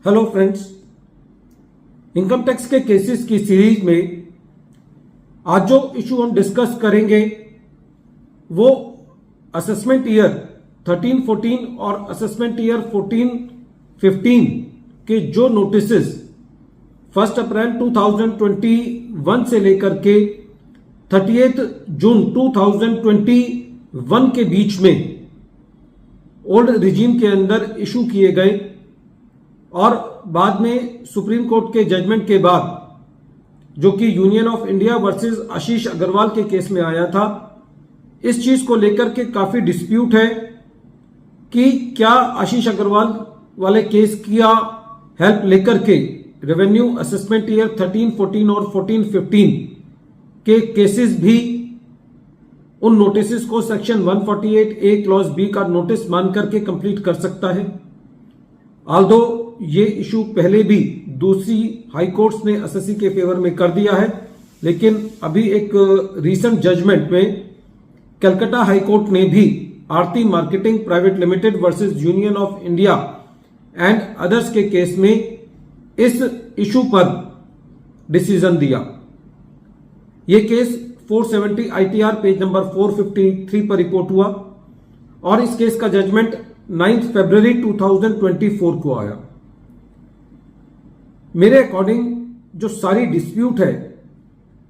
Hello friends, income tax के cases की series में आज जो इशू हम डिस्कस करेंगे वो असेसमेंट ईयर 13-14 और असेसमेंट ईयर 14-15 के जो नोटिसेस 1 अप्रैल 2021 से लेकर के 30 जून 2021 के बीच में ओल्ड रिजीम के अंदर इशू किए गए और बाद में सुप्रीम कोर्ट के जजमेंट के बाद जो कि यूनियन ऑफ इंडिया वर्सेस आशीष अग्रवाल के केस में आया था, इस चीज को लेकर के काफी डिस्प्यूट है कि क्या आशीष अग्रवाल वाले केस की हेल्प लेकर के रेवेन्यू असेसमेंट ईयर 13-14 और 14-15 के केसेस भी उन नोटिस को सेक्शन 148A क्लॉज बी का नोटिस मान करके कंप्लीट कर सकता है। ऑल्दो ये इशू पहले भी दूसरी हाई कोर्ट्स ने एसएससी के फेवर में कर दिया है, लेकिन अभी एक रीसेंट जजमेंट में कलकत्ता हाई कोर्ट ने भी Aarti marketing private limited versus Union of India and others के केस में इस इशू पर डिसीजन दिया। यह केस 470 ITR पेज नंबर 453 पर रिपोर्ट हुआ और इस केस का जजमेंट 9 फरवरी 2024 को आया। मेरे अकॉर्डिंग जो सारी डिस्प्यूट है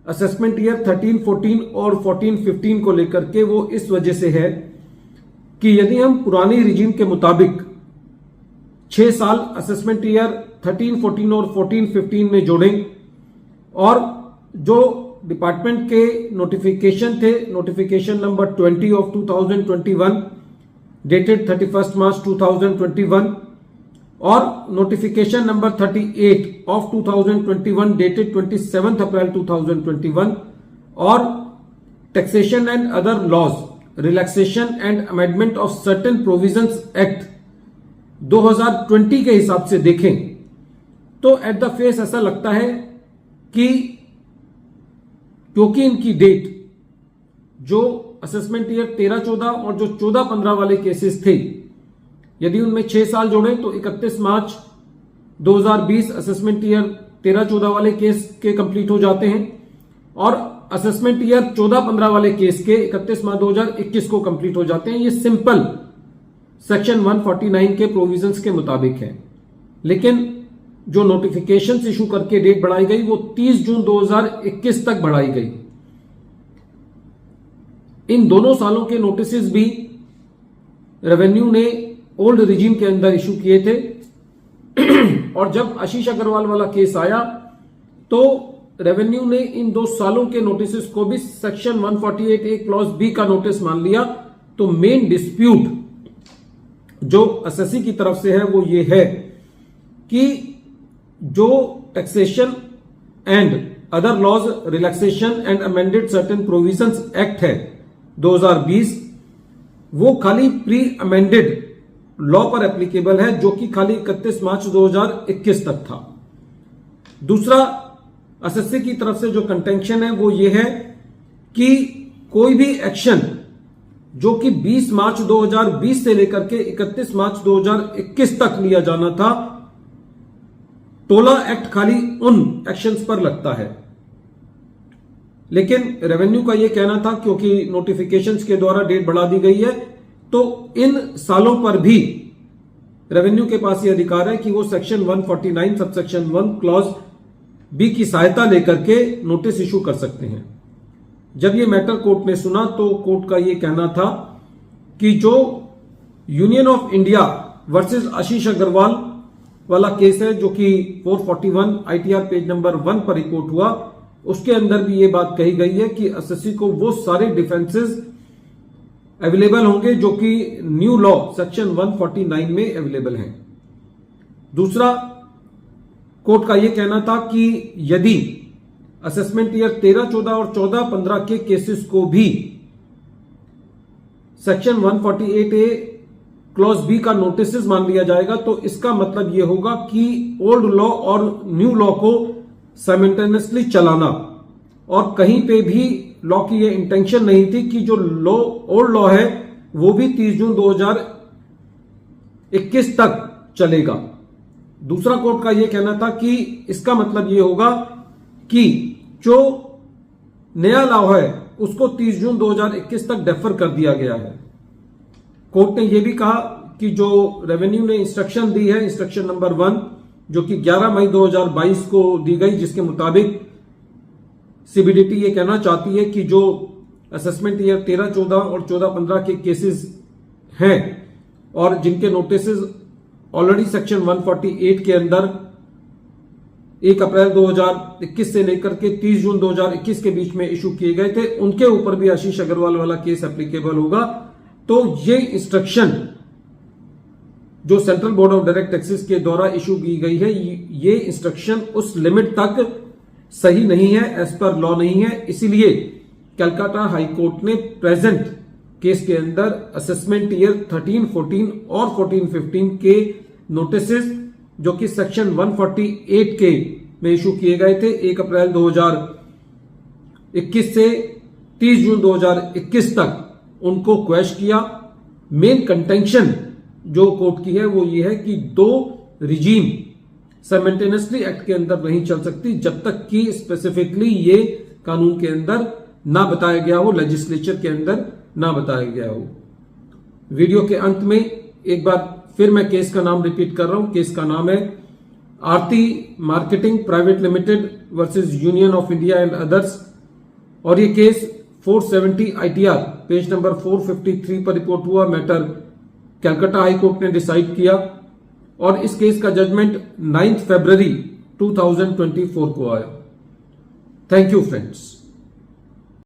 असेसमेंट ईयर 13-14 और 14-15 को लेकर के वो इस वजह से है कि यदि हम पुरानी रिजीम के मुताबिक 6 साल असेसमेंट ईयर 13-14 और 14-15 में जोड़ें और जो डिपार्टमेंट के नोटिफिकेशन थे, notification number 20 of 2021 dated 31 March 2021 और notification number 38 of 2021 dated 27 April 2021 और taxation and other laws relaxation and amendment of certain provisions act 2020 के हिसाब से देखें तो एट द फेस ऐसा लगता है कि क्योंकि इनकी डेट जो असेसमेंट ईयर 13-14 और जो 14-15 वाले केसेस थे, यदि उनमें 6 साल जोड़ें तो 31 मार्च 2020 असेसमेंट ईयर 13-14 वाले केस के कंप्लीट हो जाते हैं और असेसमेंट ईयर 14-15 वाले केस के 31 मार्च 2021 को कंप्लीट हो जाते हैं। ये सिंपल सेक्शन 149 के प्रोविजंस के मुताबिक है, लेकिन जो नोटिफिकेशन इशू करके डेट बढ़ाई गई वो 30 जून 2021 तक बढ़ाई गई। इन दोनों सालों के नोटिस भी रेवेन्यू ने ओल्ड रिजीम के अंदर इशू किए थे और जब आशीष अग्रवाल वाला केस आया तो रेवेन्यू ने इन 2 सालों के नोटिस को भी सेक्शन 148A क्लॉज बी का नोटिस मान लिया। तो मेन डिस्प्यूट जो एसएससी की तरफ से है वो ये है कि जो taxation and other laws relaxation and amended certain provisions act है 2020 वो खाली प्री अमेंडेड लॉ पर एप्लीकेबल है, जो कि खाली 31 मार्च 2021 तक था। दूसरा एसएससी की तरफ से जो कंटेंशन है वो ये है कि कोई भी एक्शन जो कि 20 मार्च 2020 से लेकर के 31 मार्च 2021 तक लिया जाना था, टोला एक्ट खाली उन एक्शंस पर लगता है। लेकिन रेवेन्यू का यह कहना था क्योंकि नोटिफिकेशंस के द्वारा डेट बढ़ा दी गई है तो इन सालों पर भी रेवेन्यू के पास यह अधिकार है कि वो सेक्शन 149 सबसेक्शन 1 क्लॉज बी की सहायता लेकर के नोटिस इशू कर सकते हैं। जब ये मैटर कोर्ट ने सुना तो कोर्ट का यह कहना था कि जो यूनियन ऑफ इंडिया वर्सेस आशीष अग्रवाल वाला केस है जो कि 441 ITR पेज नंबर 1 पर रिपोर्ट हुआ, उसके अंदर भी ये बात कही गई है कि एसएससी को वो सारे डिफेंसेस अवेलेबल होंगे जो कि न्यू लॉ सेक्शन 149 में अवेलेबल हैं। दूसरा, कोर्ट का यह कहना था कि यदि असेसमेंट ईयर 13-14 और 14-15 के केसेस को भी सेक्शन 148A क्लॉज बी का नोटिस मान लिया जाएगा तो इसका मतलब यह होगा कि ओल्ड लॉ और न्यू लॉ को साइमल्टेनियसली चलाना, और कहीं पे भी लॉ की यह इंटेंशन नहीं थी कि जो लॉ ओल्ड लॉ है वो भी 30 जून 2021 तक चलेगा। दूसरा कोर्ट का यह कहना था कि इसका मतलब यह होगा कि जो नया लॉ है उसको 30 जून 2021 तक डेफर कर दिया गया है। कोर्ट ने यह भी कहा कि जो रेवेन्यू ने इंस्ट्रक्शन दी है, इंस्ट्रक्शन नंबर 1 जो कि 11 मई 2022 को दी गई, जिसके मुताबिक सीबीडीटी ये कहना चाहती है कि जो असेसमेंट ईयर 13-14 और 14-15 के केसेस हैं और जिनके नोटिसेस ऑलरेडी सेक्शन 148 के अंदर 1 अप्रैल 2021 से लेकर के 30 जून 2021 के बीच में इशू किए गए थे, उनके ऊपर भी आशीष अग्रवाल वाला केस एप्लीकेबल होगा। तो ये इंस्ट्रक्शन जो central board of direct taxes के द्वारा इशू की गई है, ये इंस्ट्रक्शन उस लिमिट तक सही नहीं है, एज पर लॉ नहीं है। इसीलिए कलकत्ता हाई कोर्ट ने प्रेजेंट केस के अंदर असेसमेंट ईयर 13-14 और 14-15 के नोटिसेस जो कि सेक्शन 148 के में इशू किए गए थे 1 अप्रैल 2021 से 30 जून 2021 तक, उनको क्वेश किया। मेन कंटेंशन जो कोर्ट की है वो ये है कि दो रिजीम साइमल्टेनियसली एक्ट के अंदर नहीं चल सकती जब तक कि स्पेसिफिकली ये कानून के अंदर ना बताया गया हो, लेजिस्लेचर के अंदर ना बताया गया हो। वीडियो के अंत में एक बार फिर मैं केस का नाम रिपीट कर रहा हूं। केस का नाम है Aarti marketing private limited versus Union of India and others, और ये केस 470 ITR पेज नंबर 453 पर रिपोर्ट हुआ। मैटर कलकत्ता हाई कोर्ट ने डिसाइड किया और इस केस का जजमेंट 9 फरवरी 2024 को आया। Thank you friends.